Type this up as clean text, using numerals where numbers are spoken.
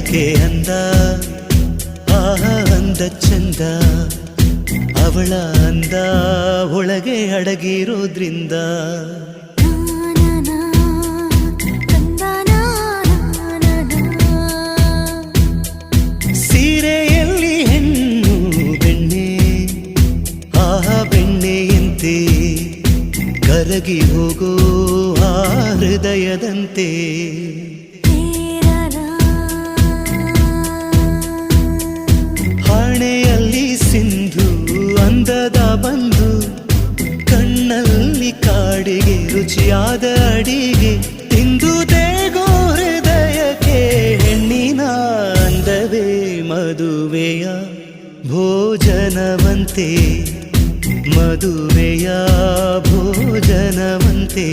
ಯಾಕೆ ಅಂದ ಅಂದ ಚಂದ ಅವಳ ಅಂದ ಒಳಗೆ ಅಡಗಿರೋದ್ರಿಂದ ಸೀರೆಯಲ್ಲಿ ಹೆಣ್ಣು ಬೆಣ್ಣೆ ಬೆಣ್ಣೆಯಂತೆ ಕರಗಿ ಹೋಗೋ ಆ ಹೃದಯದಂತೆ ಹಣೆಯಲ್ಲಿ ಸಿಂಧು ಅಂದದ ಬಂದು ಕಣ್ಣಲ್ಲಿ ಕಾಡಿಗೆ ರುಚಿಯಾದ ಅಡಿಗೆ ತಿಂದು ದೇಗೋ ಹೃದಯಕ್ಕೆ ಹೆಣ್ಣಿನ ಅಂದವೇ ಮದುವೆಯ ಭೋಜನವಂತೆ ಮದುವೆಯ ಭೋಜನವಂತೆ